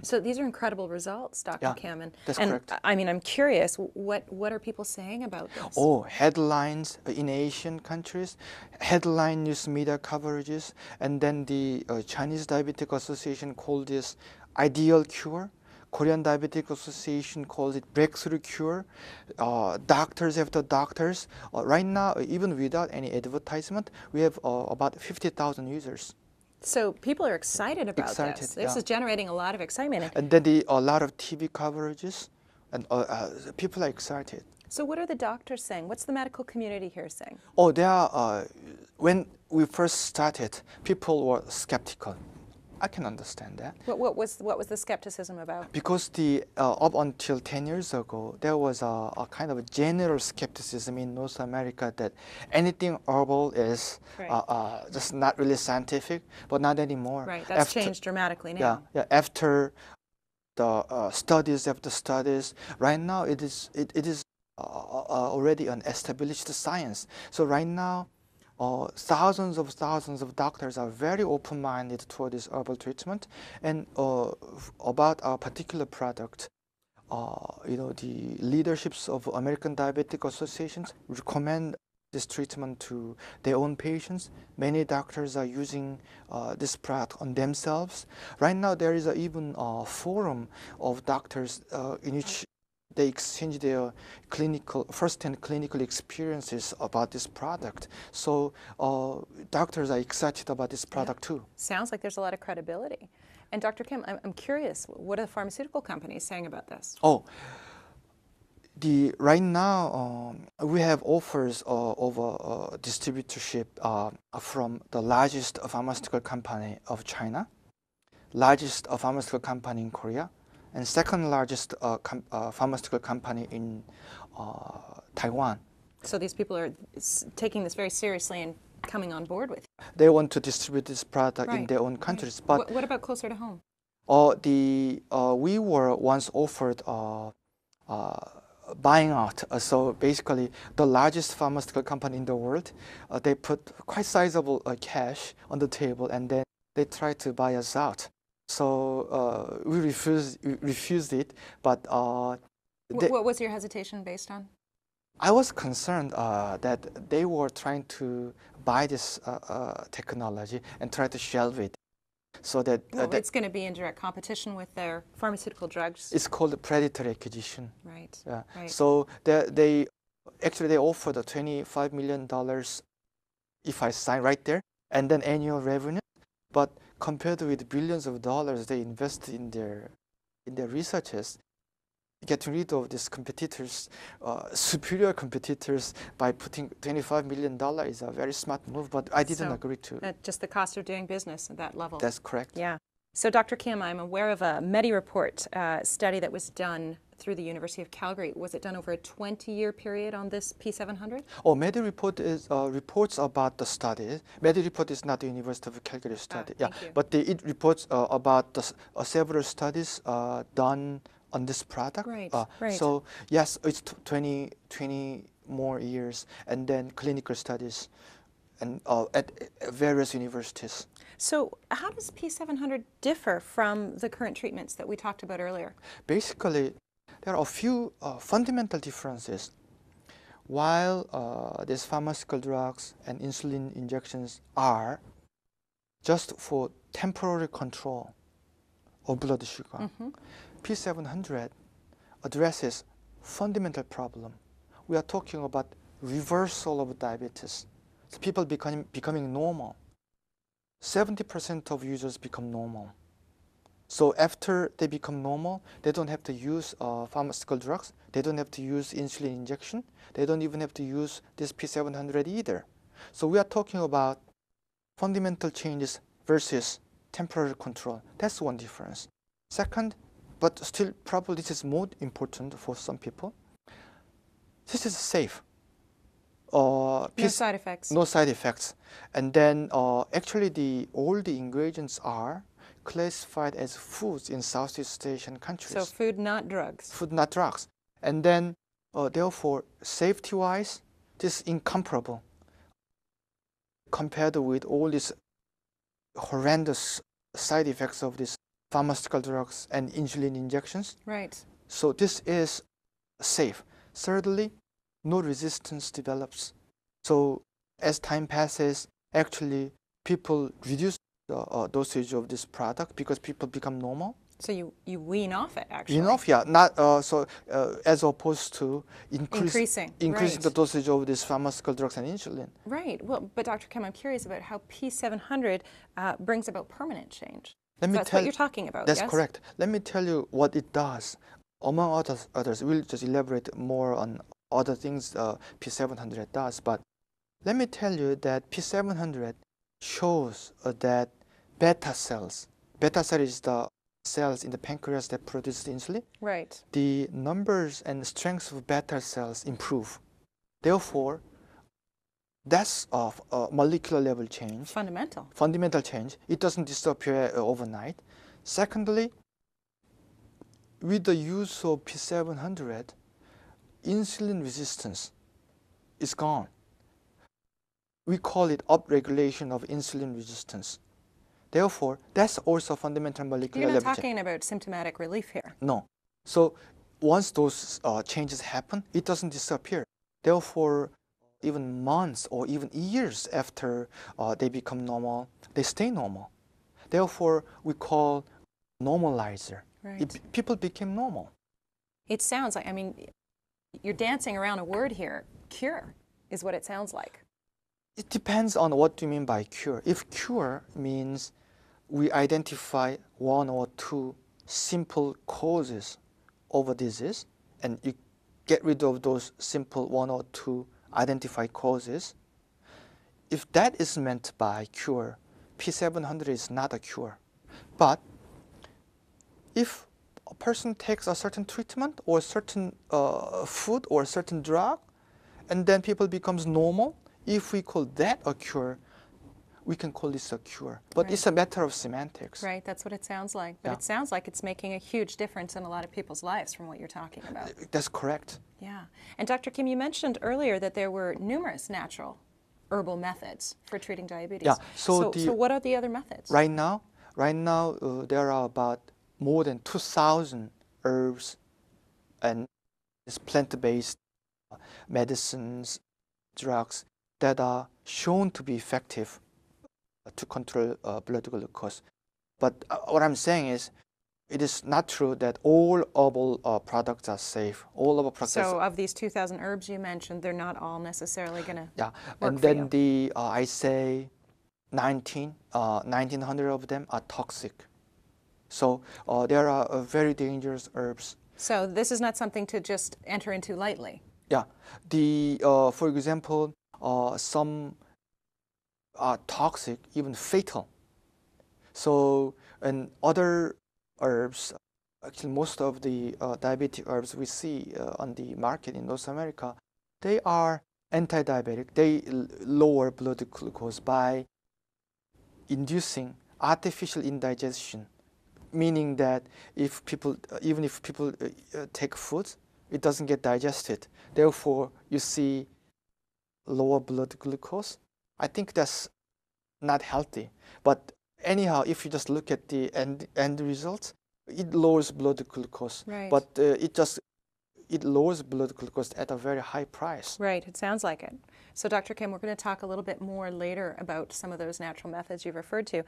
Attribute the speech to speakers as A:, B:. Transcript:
A: So these are incredible results, Dr.
B: Yeah,
A: Kim.
B: that's
A: And
B: correct.
A: I mean, I'm curious, what are people saying about this?
B: Oh, headlines in Asian countries, headline news media coverages, and then the Chinese Diabetic Association called this ideal cure. Korean Diabetic Association calls it breakthrough cure. Doctors after doctors. Right now, even without any advertisement, we have about 50,000 users.
A: So people are excited about
B: Excited,
A: this. This
B: yeah.
A: is generating a lot of excitement.
B: And then a lot of TV coverages, and people are excited.
A: So what are the doctors saying? What's the medical community here saying?
B: Oh, there are, when we first started, people were skeptical. I can understand that.
A: What was the skepticism about?
B: Because up until 10 years ago, there was a kind of a general skepticism in North America that anything herbal is
A: Right.
B: just not really scientific, but not anymore.
A: Right, that's changed dramatically now.
B: Yeah, after the studies after studies, right now it is already an established science. So right now, thousands of doctors are very open-minded toward this herbal treatment, and about our particular product, the leaderships of American Diabetic Associations recommend this treatment to their own patients. Many doctors are using this product on themselves. Right now, there is even a forum of doctors in which they exchange their first-hand clinical experiences about this product. So doctors are excited about this product too.
A: Sounds like there's a lot of credibility. And Dr. Kim, I'm curious, what are the pharmaceutical companies saying about this?
B: Oh, right now we have offers of distributorship from the largest pharmaceutical company of China, largest pharmaceutical company in Korea, and second largest pharmaceutical company in Taiwan.
A: So these people are taking this very seriously and coming on board with you.
B: They want to distribute this product in
A: Right,
B: their own countries.
A: right.
B: But
A: what about closer to home?
B: we were once offered buying out. So basically, the largest pharmaceutical company in the world, they put quite sizable cash on the table, and then they tried to buy us out. So we refused it. But
A: What was your hesitation based on?
B: I was concerned that they were trying to buy this technology and try to shelve it, so that,
A: it's going to be in direct competition with their pharmaceutical drugs.
B: It's called predatory acquisition.
A: Right.
B: Yeah.
A: Right.
B: So they offered $25 million if I sign right there, and then annual revenue. But compared with billions of dollars they invest in their researches, getting rid of these competitors, superior competitors, by putting $25 million is a very smart move, but I didn't agree to.
A: Just the cost of doing business at that level.
B: That's correct.
A: Yeah. So Dr. Kim, I'm aware of a MediReport study that was done through the University of Calgary. Was it done over a 20-year period on this P700?
B: Oh, MediReport is reports about the study. MediReport is not the University of Calgary study. But it reports about the several studies done on this product.
A: Right, right.
B: So yes, it's 20 more years, and then clinical studies and at various universities.
A: So how does P700 differ from the current treatments that we talked about earlier?
B: Basically, there are a few fundamental differences. While these pharmaceutical drugs and insulin injections are just for temporary control of blood sugar, P700 addresses fundamental problem. We are talking about reversal of diabetes. So people becoming normal. 70% of users become normal. So after they become normal, they don't have to use pharmaceutical drugs. They don't have to use insulin injection. They don't even have to use this P700 either. So we are talking about fundamental changes versus temporary control. That's one difference. Second, but still probably this is more important for some people, this is safe.
A: No side effects.
B: No side effects. And then actually all the ingredients are classified as foods in Southeast Asian countries.
A: So food, not drugs.
B: Food, not drugs. And then therefore, safety-wise, this is incomparable compared with all these horrendous side effects of this pharmaceutical drugs and insulin injections.
A: Right.
B: So this is safe. Thirdly, no resistance develops. So as time passes, actually people reduce the dosage of this product because people become normal.
A: So you wean off it, actually.
B: Enough, yeah. Not as opposed to
A: Increasing
B: the
A: right.
B: dosage of these pharmaceutical drugs and insulin.
A: Right. Well, but Dr. Kim, I'm curious about how P700 brings about permanent change. That's what you're talking about,
B: That's
A: yes?
B: correct. Let me tell you what it does. Among others, we'll just elaborate more on other things P700 does. But let me tell you that P700 shows that beta cell is the cells in the pancreas that produce insulin.
A: Right.
B: The numbers and strength of beta cells improve. Therefore, that's of molecular level change. Fundamental change. It doesn't disappear overnight. Secondly, with the use of P700, insulin resistance is gone. We call it upregulation of insulin resistance. Therefore, that's also fundamental molecular level change.
A: You're not talking about symptomatic relief here.
B: No. So once those changes happen, it doesn't disappear. Therefore, even months or even years after they become normal, they stay normal. Therefore, we call normalizer.
A: Right.
B: People became normal.
A: It sounds like, I mean, you're dancing around a word here. Cure is what it sounds like.
B: It depends on what you mean by cure. If cure means we identify one or two simple causes of a disease, and you get rid of those simple one or two identified causes, if that is meant by cure, P700 is not a cure. But if a person takes a certain treatment or a certain food or a certain drug, and then people becomes normal, if we call that a cure, we can call this a cure. But
A: right.
B: It's a matter of semantics.
A: Right, that's what it sounds like. But It sounds like it's making a huge difference in a lot of people's lives from what you're talking about.
B: That's correct.
A: Yeah. And Dr. Kim, you mentioned earlier that there were numerous natural herbal methods for treating diabetes.
B: Yeah.
A: So what are the other methods?
B: Right now, there are about more than 2,000 herbs and plant-based medicines, drugs that are shown to be effective to control blood glucose. But what I'm saying is, it is not true that all herbal products are safe. All herbal products.
A: So of these 2,000 herbs you mentioned, they're not all necessarily going to
B: work
A: and
B: then I say 1,900 of them are toxic. So there are very dangerous herbs.
A: So this is not something to just enter into lightly.
B: Yeah. For example, some are toxic, even fatal. So, and other herbs, actually most of the diabetic herbs we see on the market in North America, they are anti-diabetic. They lower blood glucose by inducing artificial indigestion, meaning that if people, even if people take food, it doesn't get digested. Therefore, you see lower blood glucose. I think that's not healthy. But anyhow, if you just look at the end results, it lowers blood glucose.
A: Right.
B: But it lowers blood glucose at a very high price.
A: Right, it sounds like it. So Dr. Kim, we're going to talk a little bit more later about some of those natural methods you've referred to.